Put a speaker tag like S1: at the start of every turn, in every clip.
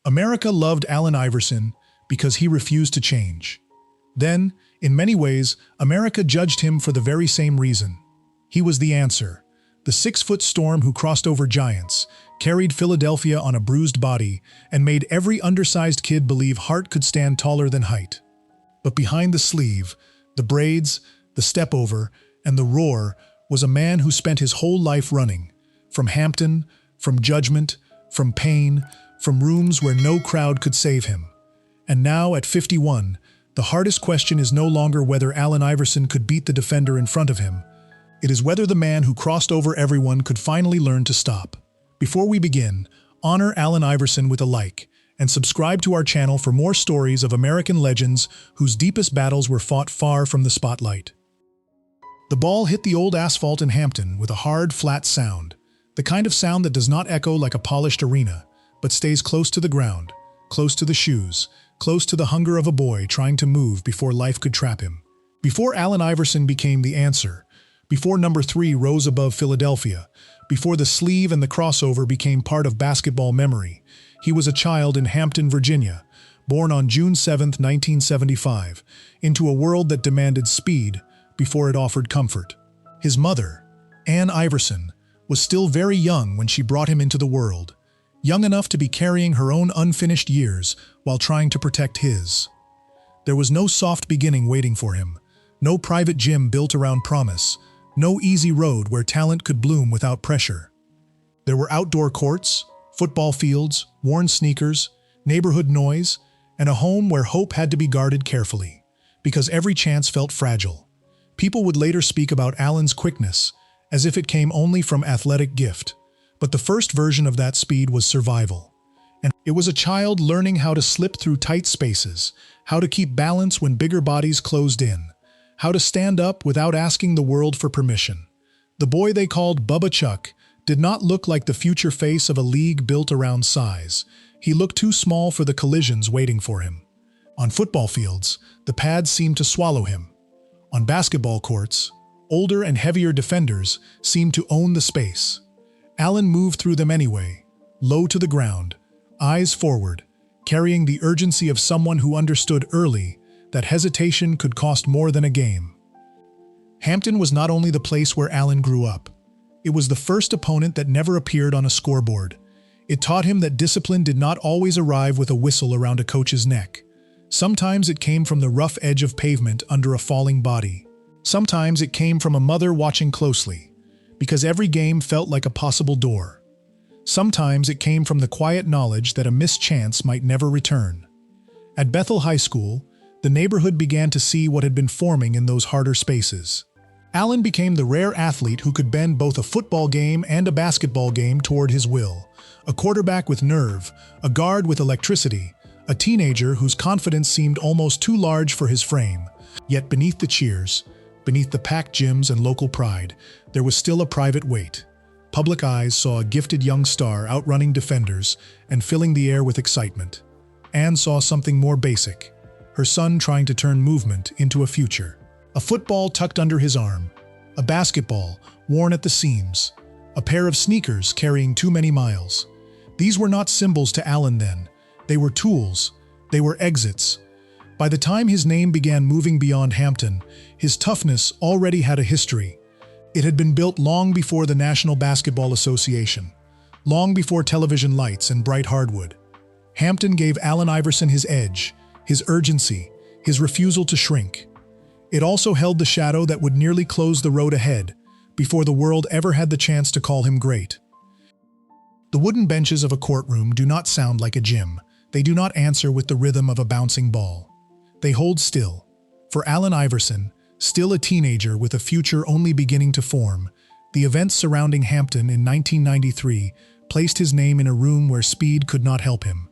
S1: America loved Allen Iverson because he refused to change. Then, in many ways, America judged him for the very same reason. He was the answer, the 6-foot storm who crossed over giants, carried Philadelphia on a bruised body, and made every undersized kid believe heart could stand taller than height. But behind the sleeve, the braids, the step-over, and the roar was a man who spent his whole life running, from Hampton, from judgment, from pain, from rooms where no crowd could save him. And now, at 51, the hardest question is no longer whether Allen Iverson could beat the defender in front of him. It is whether the man who crossed over everyone could finally learn to stop. Before we begin, honor Allen Iverson with a like, and subscribe to our channel for more stories of American legends whose deepest battles were fought far from the spotlight. The ball hit the old asphalt in Hampton with a hard, flat sound, the kind of sound that does not echo like a polished arena, but stays close to the ground, close to the shoes, close to the hunger of a boy trying to move before life could trap him. Before Allen Iverson became the answer, before number 3 rose above Philadelphia, before the sleeve and the crossover became part of basketball memory, he was a child in Hampton, Virginia, born on June 7, 1975, into a world that demanded speed before it offered comfort. His mother, Ann Iverson, was still very young when she brought him into the world, young enough to be carrying her own unfinished years while trying to protect his. There was no soft beginning waiting for him, no private gym built around promise, no easy road where talent could bloom without pressure. There were outdoor courts, football fields, worn sneakers, neighborhood noise, and a home where hope had to be guarded carefully, because every chance felt fragile. People would later speak about Allen's quickness, as if it came only from athletic gift. But the first version of that speed was survival. And it was a child learning how to slip through tight spaces, how to keep balance when bigger bodies closed in, how to stand up without asking the world for permission. The boy they called Bubba Chuck did not look like the future face of a league built around size. He looked too small for the collisions waiting for him. On football fields, the pads seemed to swallow him. On basketball courts, older and heavier defenders seemed to own the space. Allen moved through them anyway, low to the ground, eyes forward, carrying the urgency of someone who understood early that hesitation could cost more than a game. Hampton was not only the place where Allen grew up. It was the first opponent that never appeared on a scoreboard. It taught him that discipline did not always arrive with a whistle around a coach's neck. Sometimes it came from the rough edge of pavement under a falling body. Sometimes it came from a mother watching closely, because every game felt like a possible door. Sometimes it came from the quiet knowledge that a missed chance might never return. At Bethel High School, the neighborhood began to see what had been forming in those harder spaces. Allen became the rare athlete who could bend both a football game and a basketball game toward his will, a quarterback with nerve, a guard with electricity, a teenager whose confidence seemed almost too large for his frame. Yet beneath the cheers, beneath the packed gyms and local pride, there was still a private weight. Public eyes saw a gifted young star outrunning defenders and filling the air with excitement. Anne saw something more basic, her son trying to turn movement into a future. A football tucked under his arm, a basketball worn at the seams, a pair of sneakers carrying too many miles. These were not symbols to Allen then. They were tools. They were exits. By the time his name began moving beyond Hampton, his toughness already had a history. It had been built long before the National Basketball Association, long before television lights and bright hardwood. Hampton gave Allen Iverson his edge, his urgency, his refusal to shrink. It also held the shadow that would nearly close the road ahead, before the world ever had the chance to call him great. The wooden benches of a courtroom do not sound like a gym. They do not answer with the rhythm of a bouncing ball. They hold still. For Allen Iverson, still a teenager with a future only beginning to form, the events surrounding Hampton in 1993 placed his name in a room where speed could not help him.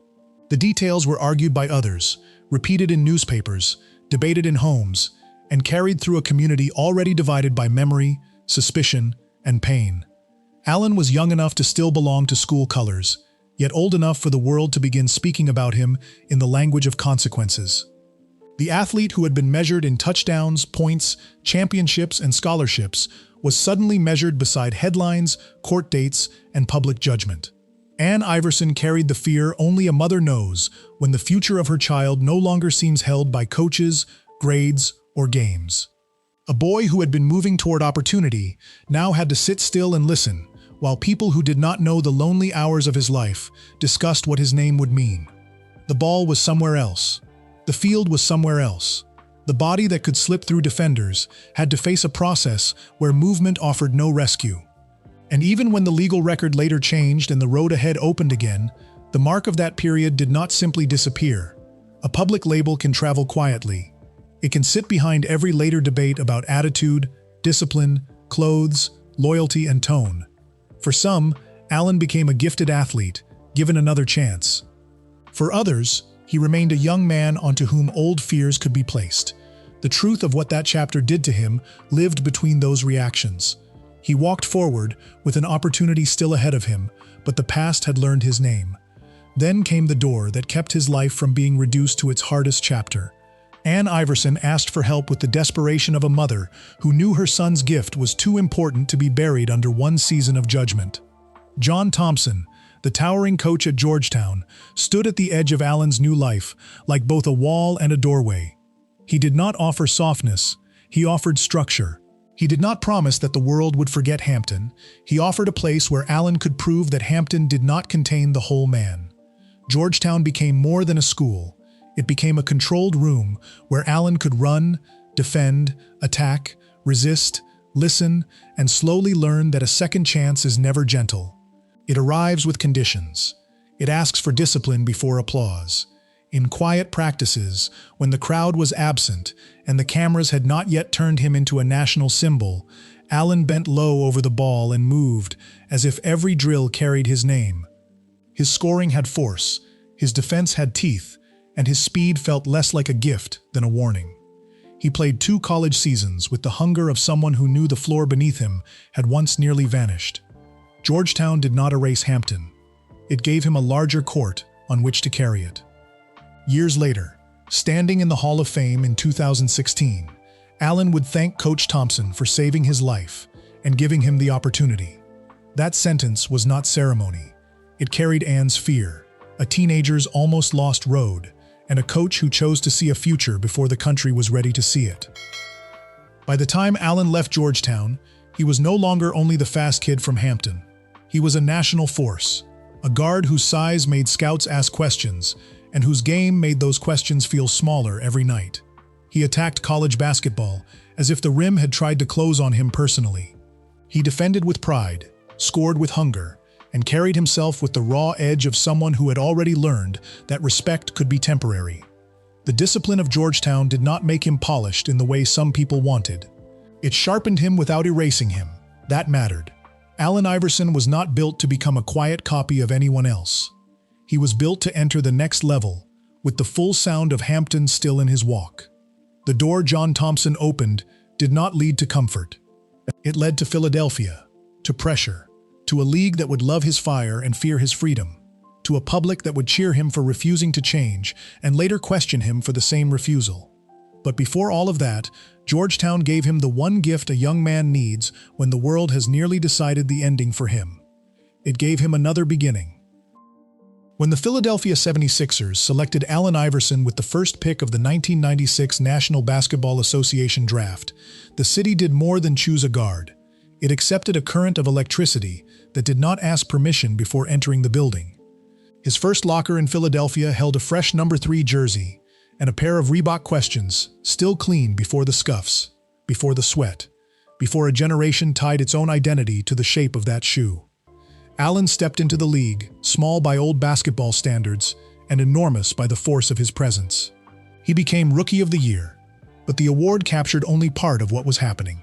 S1: The details were argued by others, repeated in newspapers, debated in homes, and carried through a community already divided by memory, suspicion, and pain. Allen was young enough to still belong to school colors, yet old enough for the world to begin speaking about him in the language of consequences. The athlete who had been measured in touchdowns, points, championships, and scholarships was suddenly measured beside headlines, court dates, and public judgment. Ann Iverson carried the fear only a mother knows when the future of her child no longer seems held by coaches, grades, or games. A boy who had been moving toward opportunity now had to sit still and listen, while people who did not know the lonely hours of his life discussed what his name would mean. The ball was somewhere else. The field was somewhere else. The body that could slip through defenders had to face a process where movement offered no rescue. And even when the legal record later changed and the road ahead opened again, the mark of that period did not simply disappear. A public label can travel quietly. It can sit behind every later debate about attitude, discipline, clothes, loyalty, and tone. For some, Allen became a gifted athlete, given another chance. For others, he remained a young man onto whom old fears could be placed. The truth of what that chapter did to him lived between those reactions. He walked forward with an opportunity still ahead of him, but the past had learned his name. Then came the door that kept his life from being reduced to its hardest chapter. Ann Iverson asked for help with the desperation of a mother who knew her son's gift was too important to be buried under one season of judgment. John Thompson, the towering coach at Georgetown, stood at the edge of Allen's new life, like both a wall and a doorway. He did not offer softness, he offered structure. He did not promise that the world would forget Hampton. He offered a place where Allen could prove that Hampton did not contain the whole man. Georgetown became more than a school. It became a controlled room where Allen could run, defend, attack, resist, listen, and slowly learn that a second chance is never gentle. It arrives with conditions. It asks for discipline before applause. In quiet practices, when the crowd was absent and the cameras had not yet turned him into a national symbol, Allen bent low over the ball and moved as if every drill carried his name. His scoring had force, his defense had teeth, and his speed felt less like a gift than a warning. He played 2 college seasons with the hunger of someone who knew the floor beneath him had once nearly vanished. Georgetown did not erase Hampton. It gave him a larger court on which to carry it. Years later, standing in the Hall of Fame in 2016, Allen would thank Coach Thompson for saving his life and giving him the opportunity. That sentence was not ceremony. It carried Ann's fear, a teenager's almost lost road, and a coach who chose to see a future before the country was ready to see it. By the time Allen left Georgetown, he was no longer only the fast kid from Hampton. He was a national force, a guard whose size made scouts ask questions, and whose game made those questions feel smaller every night. He attacked college basketball as if the rim had tried to close on him personally. He defended with pride, scored with hunger, and carried himself with the raw edge of someone who had already learned that respect could be temporary. The discipline of Georgetown did not make him polished in the way some people wanted. It sharpened him without erasing him. That mattered. Allen Iverson was not built to become a quiet copy of anyone else. He was built to enter the next level, with the full sound of Hampton still in his walk. The door John Thompson opened did not lead to comfort. It led to Philadelphia, to pressure, to a league that would love his fire and fear his freedom, to a public that would cheer him for refusing to change and later question him for the same refusal. But before all of that, Georgetown gave him the one gift a young man needs when the world has nearly decided the ending for him. It gave him another beginning. When the Philadelphia 76ers selected Allen Iverson with the first pick of the 1996 National Basketball Association draft, the city did more than choose a guard. It accepted a current of electricity that did not ask permission before entering the building. His first locker in Philadelphia held a fresh number 3 jersey and a pair of Reebok questions, still clean before the scuffs, before the sweat, before a generation tied its own identity to the shape of that shoe. Allen stepped into the league, small by old basketball standards and enormous by the force of his presence. He became Rookie of the Year, but the award captured only part of what was happening.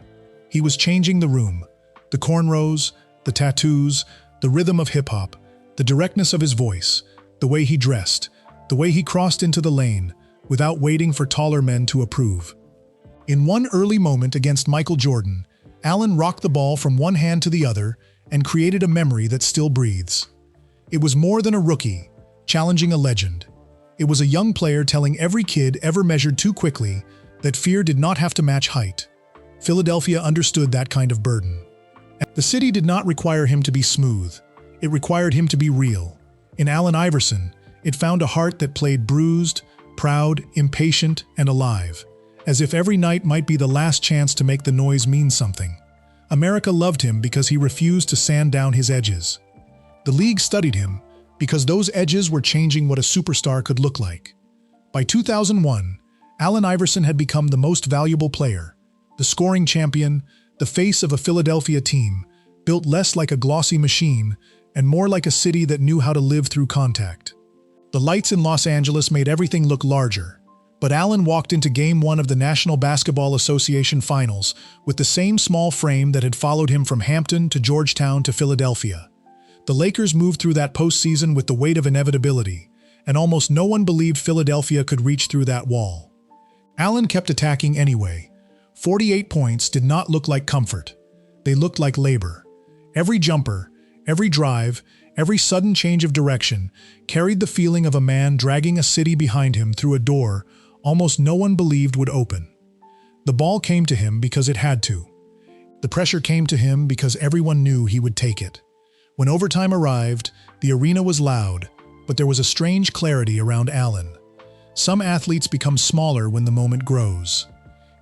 S1: He was changing the room, the cornrows, the tattoos, the rhythm of hip-hop, the directness of his voice, the way he dressed, the way he crossed into the lane, without waiting for taller men to approve. In one early moment against Michael Jordan, Allen rocked the ball from one hand to the other and created a memory that still breathes. It was more than a rookie, challenging a legend. It was a young player telling every kid ever measured too quickly that fear did not have to match height. Philadelphia understood that kind of burden. The city did not require him to be smooth. It required him to be real. In Allen Iverson, it found a heart that played bruised, proud, impatient, and alive, as if every night might be the last chance to make the noise mean something. America loved him because he refused to sand down his edges. The league studied him because those edges were changing what a superstar could look like. By 2001, Allen Iverson had become the most valuable player, the scoring champion, the face of a Philadelphia team, built less like a glossy machine and more like a city that knew how to live through contact. The lights in Los Angeles made everything look larger, but Allen walked into Game 1 of the National Basketball Association Finals with the same small frame that had followed him from Hampton to Georgetown to Philadelphia. The Lakers moved through that postseason with the weight of inevitability, and almost no one believed Philadelphia could reach through that wall. Allen kept attacking anyway. 48 points did not look like comfort. They looked like labor. Every jumper, every drive, every sudden change of direction carried the feeling of a man dragging a city behind him through a door almost no one believed would open. The ball came to him because it had to. The pressure came to him because everyone knew he would take it. When overtime arrived, the arena was loud, but there was a strange clarity around Allen. Some athletes become smaller when the moment grows.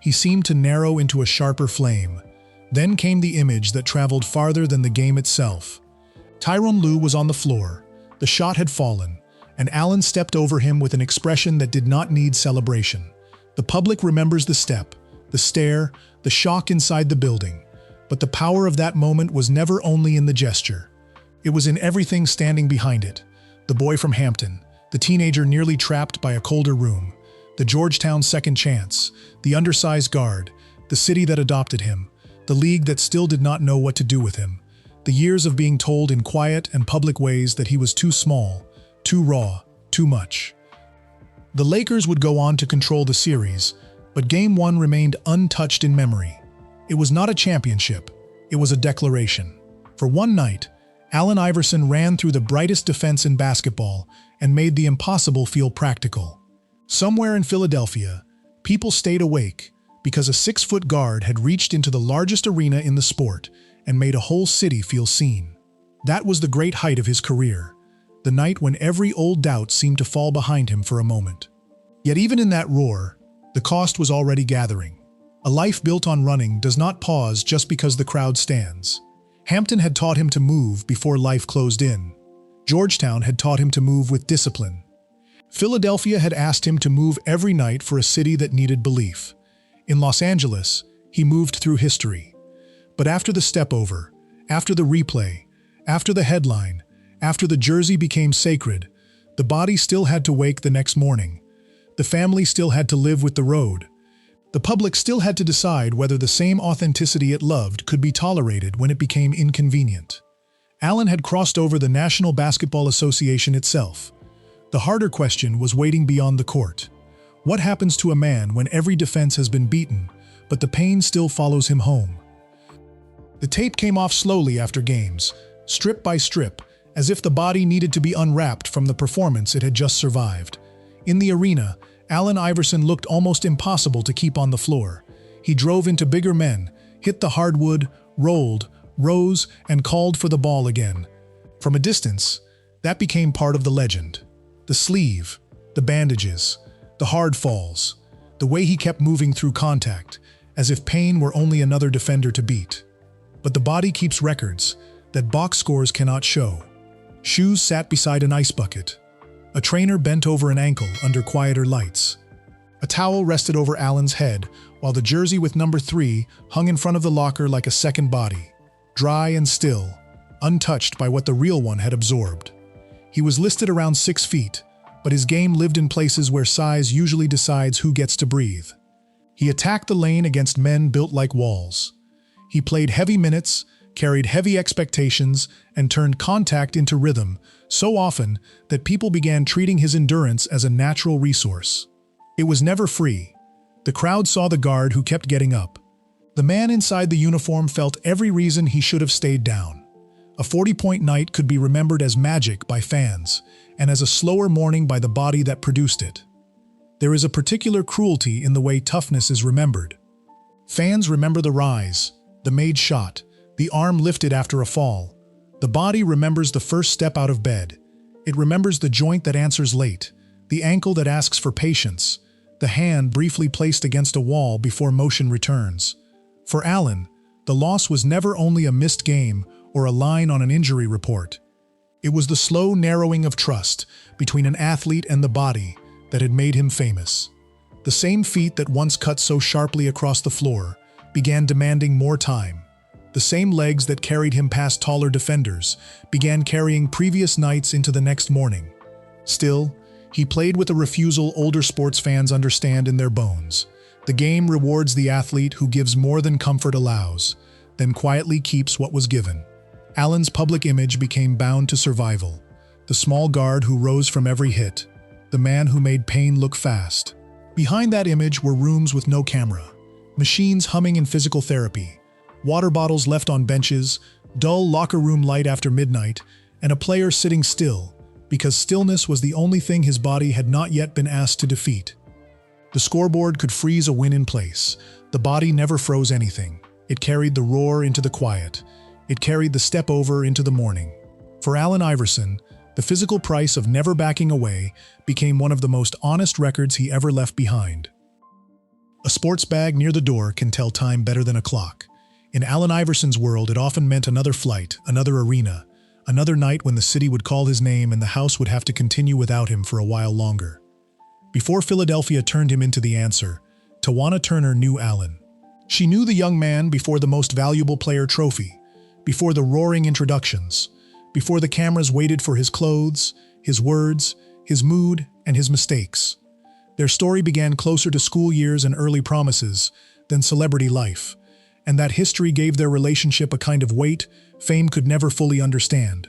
S1: He seemed to narrow into a sharper flame. Then came the image that traveled farther than the game itself. Tyronn Lue was on the floor. The shot had fallen, and Allen stepped over him with an expression that did not need celebration. The public remembers the step, the stare, the shock inside the building. But the power of that moment was never only in the gesture. It was in everything standing behind it. The boy from Hampton, the teenager nearly trapped by a colder room, the Georgetown second chance, the undersized guard, the city that adopted him, the league that still did not know what to do with him, the years of being told in quiet and public ways that he was too small, too raw, too much. The Lakers would go on to control the series, but Game 1 remained untouched in memory. It was not a championship, it was a declaration. For one night, Allen Iverson ran through the brightest defense in basketball and made the impossible feel practical. Somewhere in Philadelphia, people stayed awake because a 6-foot guard had reached into the largest arena in the sport and made a whole city feel seen. That was the great height of his career, the night when every old doubt seemed to fall behind him for a moment. Yet even in that roar, the cost was already gathering. A life built on running does not pause just because the crowd stands. Hampton had taught him to move before life closed in. Georgetown had taught him to move with discipline. Philadelphia had asked him to move every night for a city that needed belief. In Los Angeles, he moved through history. But after the step-over, after the replay, after the headline, after the jersey became sacred, the body still had to wake the next morning. The family still had to live with the road. The public still had to decide whether the same authenticity it loved could be tolerated when it became inconvenient. Allen had crossed over the National Basketball Association itself. The harder question was waiting beyond the court. What happens to a man when every defense has been beaten, but the pain still follows him home? The tape came off slowly after games, strip by strip, as if the body needed to be unwrapped from the performance it had just survived. In the arena, Allen Iverson looked almost impossible to keep on the floor. He drove into bigger men, hit the hardwood, rolled, rose, and called for the ball again. From a distance, that became part of the legend. The sleeve, the bandages, the hard falls, the way he kept moving through contact, as if pain were only another defender to beat. But the body keeps records that box scores cannot show. Shoes sat beside an ice bucket. A trainer bent over an ankle under quieter lights. A towel rested over Allen's head, while the jersey with number 3 hung in front of the locker like a second body, dry and still, untouched by what the real one had absorbed. He was listed around 6 feet, but his game lived in places where size usually decides who gets to breathe. He attacked the lane against men built like walls. He played heavy minutes, carried heavy expectations, and turned contact into rhythm so often that people began treating his endurance as a natural resource. It was never free. The crowd saw the guard who kept getting up. The man inside the uniform felt every reason he should have stayed down. A 40-point night could be remembered as magic by fans, and as a slower morning by the body that produced it. There is a particular cruelty in the way toughness is remembered. Fans remember the rise, the made shot, the arm lifted after a fall. The body remembers the first step out of bed. It remembers the joint that answers late, the ankle that asks for patience, the hand briefly placed against a wall before motion returns. For Allen, the loss was never only a missed game or a line on an injury report. It was the slow narrowing of trust between an athlete and the body that had made him famous. The same feet that once cut so sharply across the floor began demanding more time. The same legs that carried him past taller defenders began carrying previous nights into the next morning. Still, he played with a refusal older sports fans understand in their bones. The game rewards the athlete who gives more than comfort allows, then quietly keeps what was given. Allen's public image became bound to survival. The small guard who rose from every hit, the man who made pain look fast. Behind that image were rooms with no camera, machines humming in physical therapy, water bottles left on benches, dull locker room light after midnight, and a player sitting still, because stillness was the only thing his body had not yet been asked to defeat. The scoreboard could freeze a win in place. The body never froze anything. It carried the roar into the quiet. It carried the step over into the morning. For Allen Iverson, the physical price of never backing away became one of the most honest records he ever left behind. A sports bag near the door can tell time better than a clock. In Allen Iverson's world, it often meant another flight, another arena, another night when the city would call his name and the house would have to continue without him for a while longer. Before Philadelphia turned him into the answer, Tawana Turner knew Allen. She knew the young man before the most valuable player trophy, before the roaring introductions, before the cameras waited for his clothes, his words, his mood, and his mistakes. Their story began closer to school years and early promises than celebrity life, and that history gave their relationship a kind of weight fame could never fully understand.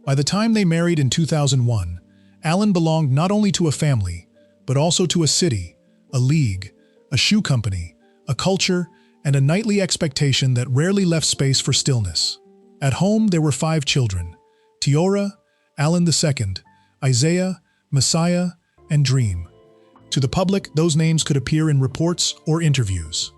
S1: By the time they married in 2001, Allen belonged not only to a family, but also to a city, a league, a shoe company, a culture, and a nightly expectation that rarely left space for stillness. At home, there were 5 children: Tiora, Allen II, Isaiah, Messiah, and Dream. To the public, those names could appear in reports or interviews.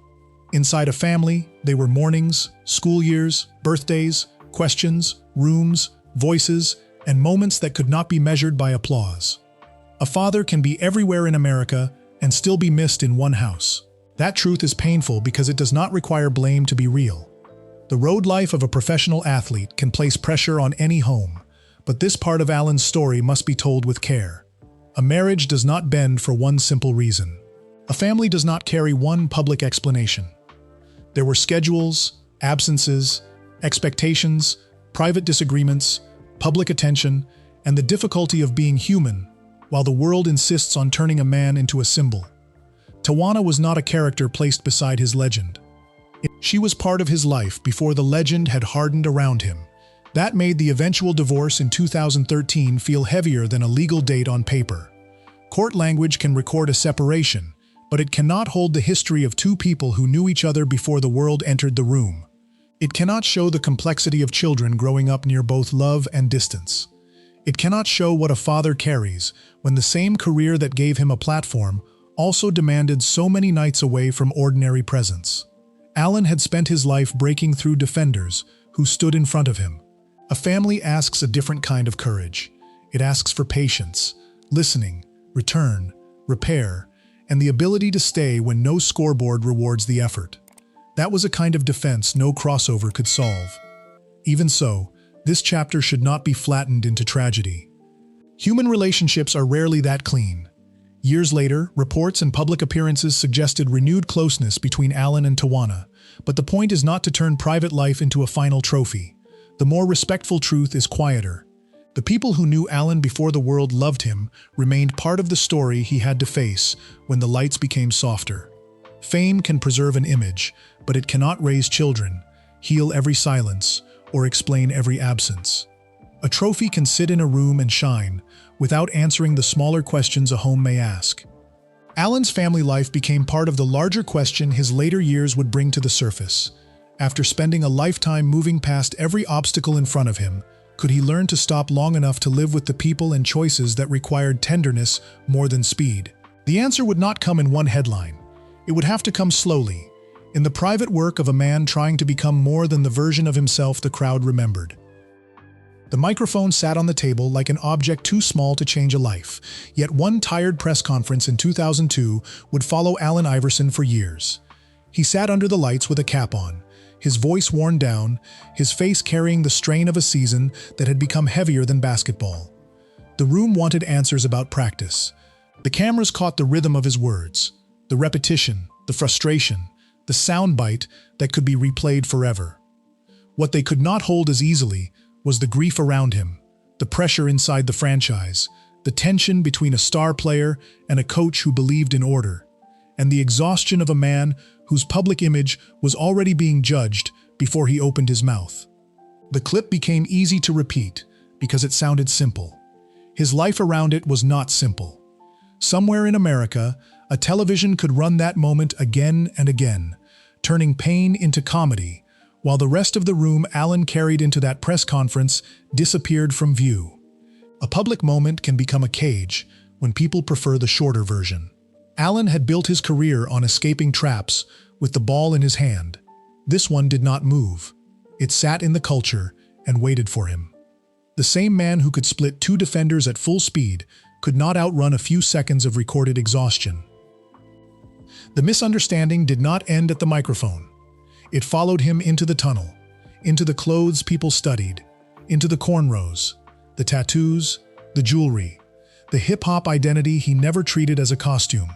S1: Inside a family, they were mornings, school years, birthdays, questions, rooms, voices, and moments that could not be measured by applause. A father can be everywhere in America and still be missed in one house. That truth is painful because it does not require blame to be real. The road life of a professional athlete can place pressure on any home, but this part of Allen's story must be told with care. A marriage does not bend for one simple reason. A family does not carry one public explanation. There were schedules, absences, expectations, private disagreements, public attention, and the difficulty of being human, while the world insists on turning a man into a symbol. Tawana was not a character placed beside his legend. She was part of his life before the legend had hardened around him. That made the eventual divorce in 2013 feel heavier than a legal date on paper. Court language can record a separation, but it cannot hold the history of 2 people who knew each other before the world entered the room. It cannot show the complexity of children growing up near both love and distance. It cannot show what a father carries when the same career that gave him a platform also demanded so many nights away from ordinary presence. Allen had spent his life breaking through defenders who stood in front of him. A family asks a different kind of courage. It asks for patience, listening, return, repair, and the ability to stay when no scoreboard rewards the effort. That was a kind of defense no crossover could solve. Even so, this chapter should not be flattened into tragedy. Human relationships are rarely that clean. Years later, reports and public appearances suggested renewed closeness between Allen and Tawana, but the point is not to turn private life into a final trophy. The more respectful truth is quieter. The people who knew Allen before the world loved him remained part of the story he had to face when the lights became softer. Fame can preserve an image, but it cannot raise children, heal every silence, or explain every absence. A trophy can sit in a room and shine, without answering the smaller questions a home may ask. Allen's family life became part of the larger question his later years would bring to the surface. After spending a lifetime moving past every obstacle in front of him, could he learn to stop long enough to live with the people and choices that required tenderness more than speed? The answer would not come in one headline. It would have to come slowly, in the private work of a man trying to become more than the version of himself the crowd remembered. The microphone sat on the table like an object too small to change a life, yet one tired press conference in 2002 would follow Allen Iverson for years. He sat under the lights with a cap on, his voice worn down, his face carrying the strain of a season that had become heavier than basketball. The room wanted answers about practice. The cameras caught the rhythm of his words, the repetition, the frustration, the soundbite that could be replayed forever. What they could not hold as easily was the grief around him, the pressure inside the franchise, the tension between a star player and a coach who believed in order, and the exhaustion of a man whose public image was already being judged before he opened his mouth. The clip became easy to repeat because it sounded simple. His life around it was not simple. Somewhere in America, a television could run that moment again and again, turning pain into comedy, while the rest of the room Allen carried into that press conference disappeared from view. A public moment can become a cage when people prefer the shorter version. Allen had built his career on escaping traps with the ball in his hand. This one did not move. It sat in the culture and waited for him. The same man who could split two defenders at full speed could not outrun a few seconds of recorded exhaustion. The misunderstanding did not end at the microphone. It followed him into the tunnel, into the clothes people studied, into the cornrows, the tattoos, the jewelry, the hip-hop identity he never treated as a costume.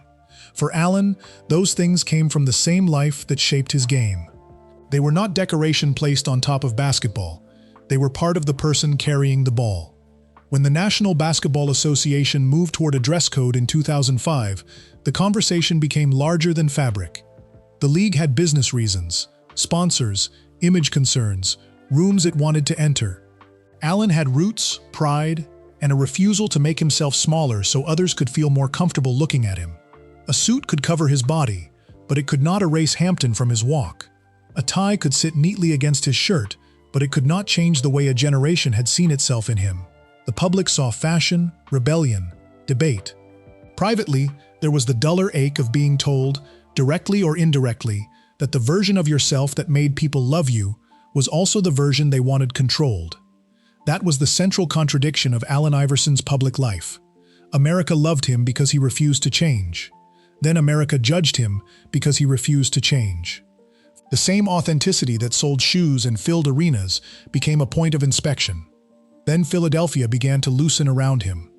S1: For Allen, those things came from the same life that shaped his game. They were not decoration placed on top of basketball. They were part of the person carrying the ball. When the National Basketball Association moved toward a dress code in 2005, the conversation became larger than fabric. The league had business reasons, sponsors, image concerns, rooms it wanted to enter. Allen had roots, pride, and a refusal to make himself smaller so others could feel more comfortable looking at him. A suit could cover his body, but it could not erase Hampton from his walk. A tie could sit neatly against his shirt, but it could not change the way a generation had seen itself in him. The public saw fashion, rebellion, debate. Privately, there was the duller ache of being told, directly or indirectly, that the version of yourself that made people love you was also the version they wanted controlled. That was the central contradiction of Allen Iverson's public life. America loved him because he refused to change. Then America judged him because he refused to change. The same authenticity that sold shoes and filled arenas became a point of inspection. Then Philadelphia began to loosen around him.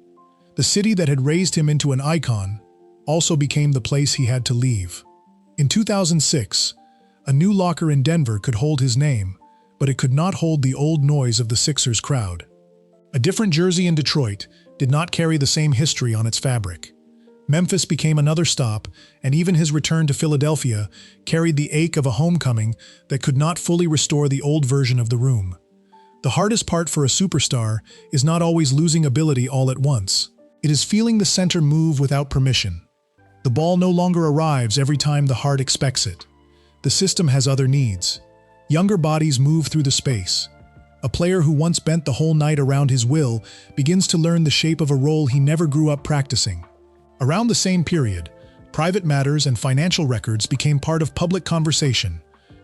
S1: The city that had raised him into an icon also became the place he had to leave. In 2006, a new locker in Denver could hold his name, but it could not hold the old noise of the Sixers crowd. A different jersey in Detroit did not carry the same history on its fabric. Memphis became another stop, and even his return to Philadelphia carried the ache of a homecoming that could not fully restore the old version of the room. The hardest part for a superstar is not always losing ability all at once. It is feeling the center move without permission. The ball no longer arrives every time the heart expects it. The system has other needs. Younger bodies move through the space. A player who once bent the whole night around his will begins to learn the shape of a role he never grew up practicing. Around the same period, private matters and financial records became part of public conversation,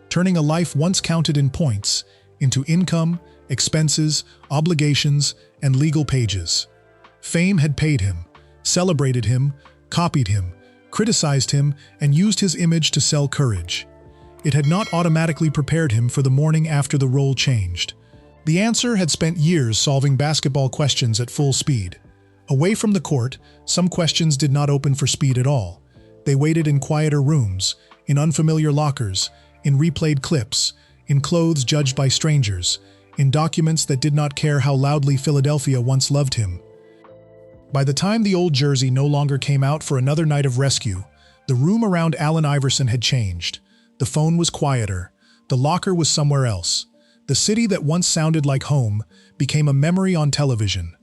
S1: turning a life once counted in points into income, expenses, obligations, and legal pages. Fame had paid him, celebrated him, copied him, criticized him, and used his image to sell courage. It had not automatically prepared him for the morning after the role changed. The answer had spent years solving basketball questions at full speed. Away from the court, some questions did not open for speed at all. They waited in quieter rooms, in unfamiliar lockers, in replayed clips, in clothes judged by strangers, in documents that did not care how loudly Philadelphia once loved him. By the time the old jersey no longer came out for another night of rescue, the room around Allen Iverson had changed. The phone was quieter. The locker was somewhere else. The city that once sounded like home became a memory on television.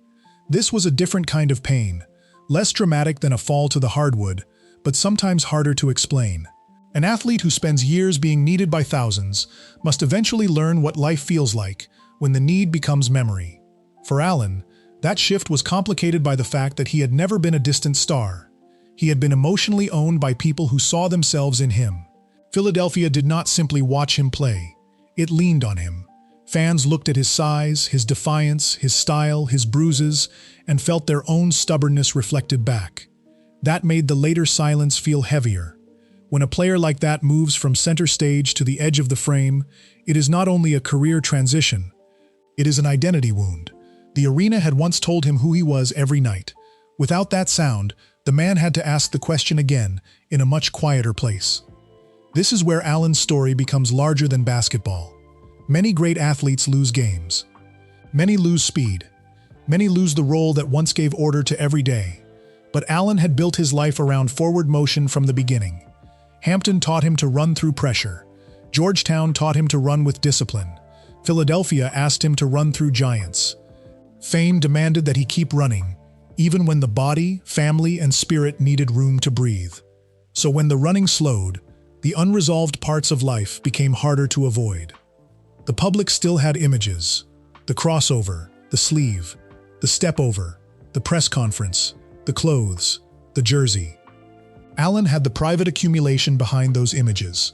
S1: This was a different kind of pain, less dramatic than a fall to the hardwood, but sometimes harder to explain. An athlete who spends years being needed by thousands must eventually learn what life feels like when the need becomes memory. For Allen, that shift was complicated by the fact that he had never been a distant star. He had been emotionally owned by people who saw themselves in him. Philadelphia did not simply watch him play. It leaned on him. Fans looked at his size, his defiance, his style, his bruises, and felt their own stubbornness reflected back. That made the later silence feel heavier. When a player like that moves from center stage to the edge of the frame, it is not only a career transition, it is an identity wound. The arena had once told him who he was every night. Without that sound, the man had to ask the question again in a much quieter place. This is where Allen's story becomes larger than basketball. Many great athletes lose games. Many lose speed. Many lose the role that once gave order to every day. But Allen had built his life around forward motion from the beginning. Hampton taught him to run through pressure. Georgetown taught him to run with discipline. Philadelphia asked him to run through giants. Fame demanded that he keep running, even when the body, family, and spirit needed room to breathe. So when the running slowed, the unresolved parts of life became harder to avoid. The public still had images: the crossover, the sleeve, the step-over, the press conference, the clothes, the jersey. Allen had the private accumulation behind those images: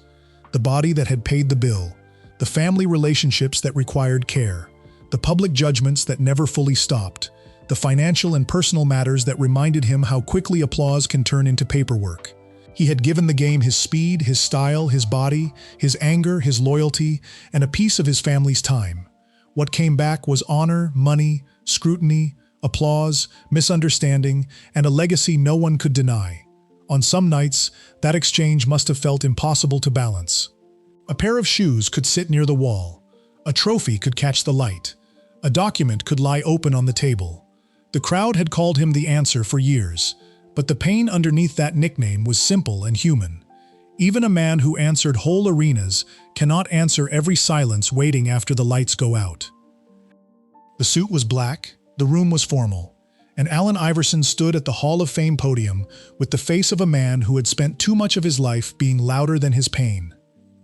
S1: the body that had paid the bill, the family relationships that required care, the public judgments that never fully stopped, the financial and personal matters that reminded him how quickly applause can turn into paperwork. He had given the game his speed, his style, his body, his anger, his loyalty, and a piece of his family's time. What came back was honor, money, scrutiny, applause, misunderstanding, and a legacy no one could deny. On some nights, that exchange must have felt impossible to balance. A pair of shoes could sit near the wall. A trophy could catch the light. A document could lie open on the table. The crowd had called him the answer for years, but the pain underneath that nickname was simple and human. Even a man who answered whole arenas cannot answer every silence waiting after the lights go out. The suit was black, the room was formal, and Allen Iverson stood at the Hall of Fame podium with the face of a man who had spent too much of his life being louder than his pain.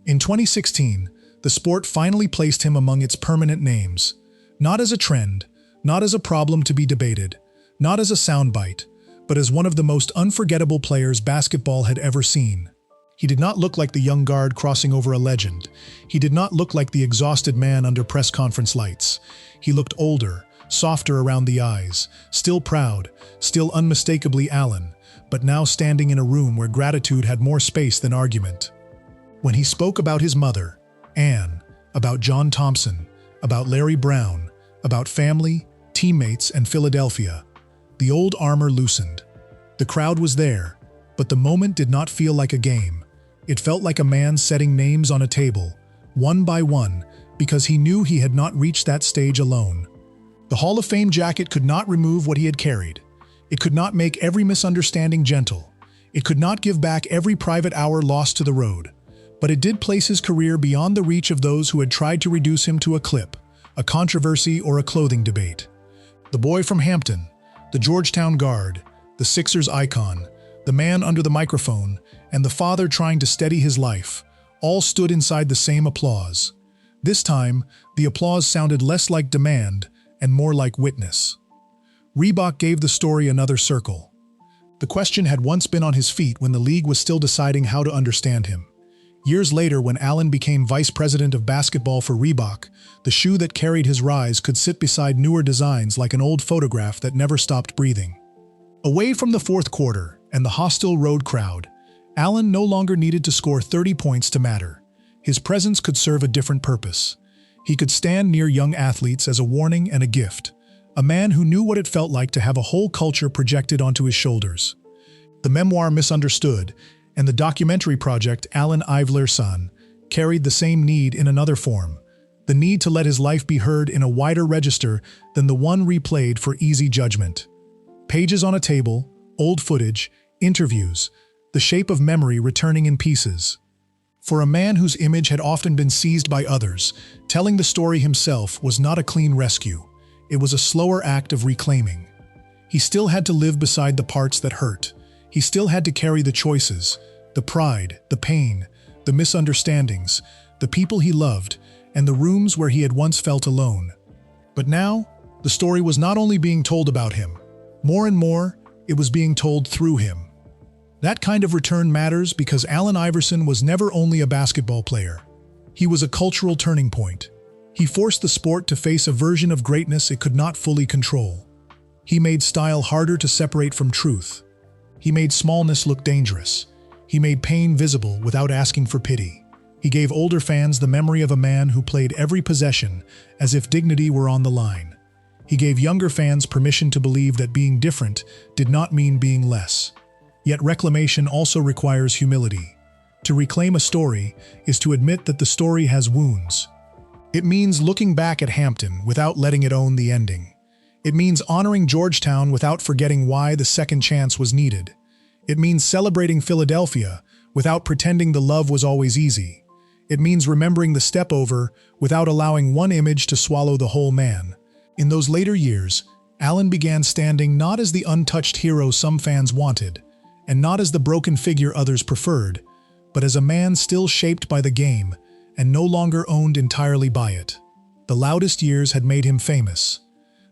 S1: In 2016, the sport finally placed him among its permanent names, not as a trend, not as a problem to be debated, not as a soundbite, but as one of the most unforgettable players basketball had ever seen. He did not look like the young guard crossing over a legend. He did not look like the exhausted man under press conference lights. He looked older, softer around the eyes, still proud, still unmistakably Allen, but now standing in a room where gratitude had more space than argument. When he spoke about his mother, Anne, about John Thompson, about Larry Brown, about family, teammates, and Philadelphia, the old armor loosened. The crowd was there, but the moment did not feel like a game. It felt like a man setting names on a table, one by one, because he knew he had not reached that stage alone. The Hall of Fame jacket could not remove what he had carried. It could not make every misunderstanding gentle. It could not give back every private hour lost to the road. But it did place his career beyond the reach of those who had tried to reduce him to a clip, a controversy, or a clothing debate. The boy from Hampton, the Georgetown guard, the Sixers icon, the man under the microphone, and the father trying to steady his life, all stood inside the same applause. This time, the applause sounded less like demand and more like witness. Reebok gave the story another circle. The question had once been on his feet when the league was still deciding how to understand him. Years later, when Allen became vice president of basketball for Reebok, the shoe that carried his rise could sit beside newer designs like an old photograph that never stopped breathing. Away from the fourth quarter and the hostile road crowd, Allen no longer needed to score 30 points to matter. His presence could serve a different purpose. He could stand near young athletes as a warning and a gift, a man who knew what it felt like to have a whole culture projected onto his shoulders. The memoir Misunderstood and the documentary project Allen Iverson carried the same need in another form, the need to let his life be heard in a wider register than the one replayed for easy judgment. Pages on a table, old footage, interviews, the shape of memory returning in pieces. For a man whose image had often been seized by others, telling the story himself was not a clean rescue. It was a slower act of reclaiming. He still had to live beside the parts that hurt. He still had to carry the choices, the pride, the pain, the misunderstandings, the people he loved, and the rooms where he had once felt alone. But now, the story was not only being told about him. More and more, it was being told through him. That kind of return matters because Allen Iverson was never only a basketball player. He was a cultural turning point. He forced the sport to face a version of greatness it could not fully control. He made style harder to separate from truth. He made smallness look dangerous. He made pain visible without asking for pity. He gave older fans the memory of a man who played every possession as if dignity were on the line. He gave younger fans permission to believe that being different did not mean being less. Yet reclamation also requires humility. To reclaim a story is to admit that the story has wounds. It means looking back at Hampton without letting it own the ending. It means honoring Georgetown without forgetting why the second chance was needed. It means celebrating Philadelphia without pretending the love was always easy. It means remembering the step over without allowing one image to swallow the whole man. In those later years, Allen began standing not as the untouched hero some fans wanted, and not as the broken figure others preferred, but as a man still shaped by the game and no longer owned entirely by it. The loudest years had made him famous.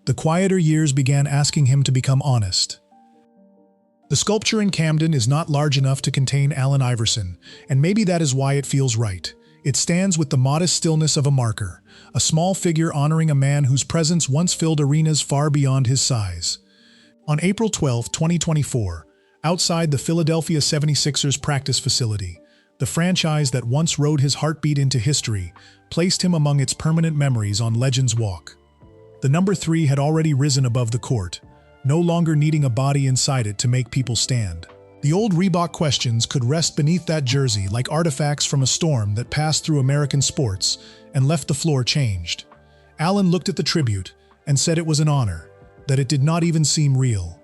S1: The quieter years began asking him to become honest. The sculpture in Camden is not large enough to contain Allen Iverson, and maybe that is why it feels right. It stands with the modest stillness of a marker, a small figure honoring a man whose presence once filled arenas far beyond his size. On April 12, 2024, outside the Philadelphia 76ers practice facility, the franchise that once rode his heartbeat into history placed him among its permanent memories on Legends Walk. The number 3 had already risen above the court, no longer needing a body inside it to make people stand. The old Reebok questions could rest beneath that jersey like artifacts from a storm that passed through American sports and left the floor changed. Allen looked at the tribute and said it was an honor, that it did not even seem real.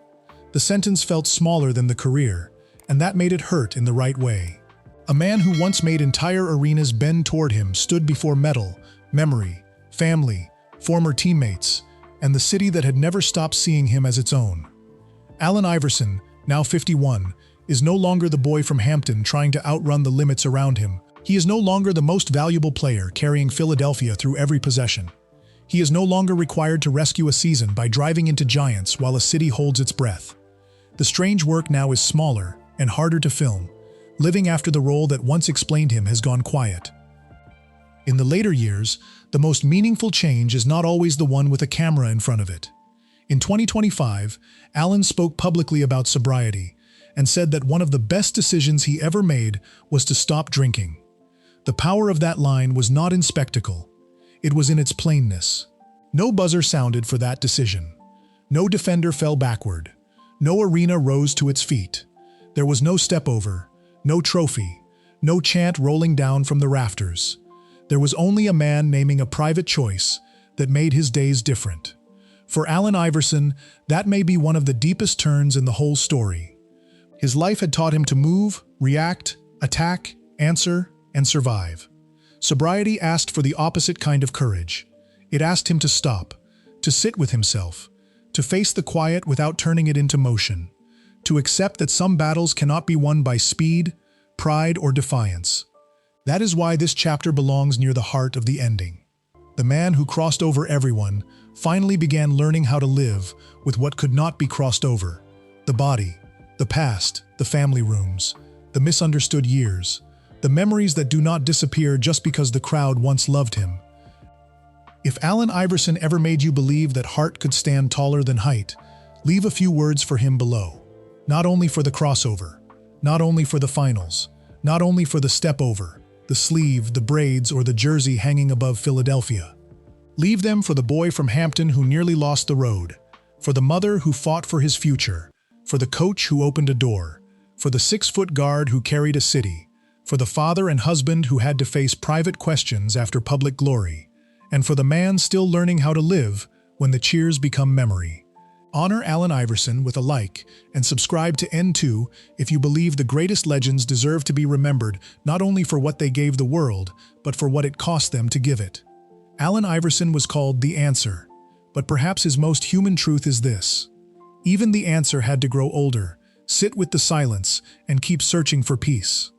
S1: The sentence felt smaller than the career, and that made it hurt in the right way. A man who once made entire arenas bend toward him stood before metal, memory, family, former teammates, and the city that had never stopped seeing him as its own. Allen Iverson, now 51, is no longer the boy from Hampton trying to outrun the limits around him. He is no longer the most valuable player carrying Philadelphia through every possession. He is no longer required to rescue a season by driving into giants while a city holds its breath. The strange work now is smaller and harder to film. Living after the role that once explained him has gone quiet. In the later years, the most meaningful change is not always the one with a camera in front of it. In 2025, Allen spoke publicly about sobriety and said that one of the best decisions he ever made was to stop drinking. The power of that line was not in spectacle. It was in its plainness. No buzzer sounded for that decision. No defender fell backward. No arena rose to its feet. There was no step over. No trophy, no chant rolling down from the rafters. There was only a man naming a private choice that made his days different. For Allen Iverson, that may be one of the deepest turns in the whole story. His life had taught him to move, react, attack, answer, and survive. Sobriety asked for the opposite kind of courage. It asked him to stop, to sit with himself, to face the quiet without turning it into motion, to accept that some battles cannot be won by speed, pride, or defiance. That is why this chapter belongs near the heart of the ending. The man who crossed over everyone finally began learning how to live with what could not be crossed over: the body, the past, the family rooms, the misunderstood years, the memories that do not disappear just because the crowd once loved him. If Allen Iverson ever made you believe that heart could stand taller than height, leave a few words for him below. Not only for the crossover, not only for the finals, not only for the step over, the sleeve, the braids, or the jersey hanging above Philadelphia. Leave them for the boy from Hampton who nearly lost the road, for the mother who fought for his future, for the coach who opened a door, for the 6-foot guard who carried a city, for the father and husband who had to face private questions after public glory, and for the man still learning how to live when the cheers become memory. Honor Allen Iverson with a like and subscribe to N2 if you believe the greatest legends deserve to be remembered not only for what they gave the world, but for what it cost them to give it. Allen Iverson was called the answer, but perhaps his most human truth is this: even the answer had to grow older, sit with the silence, and keep searching for peace.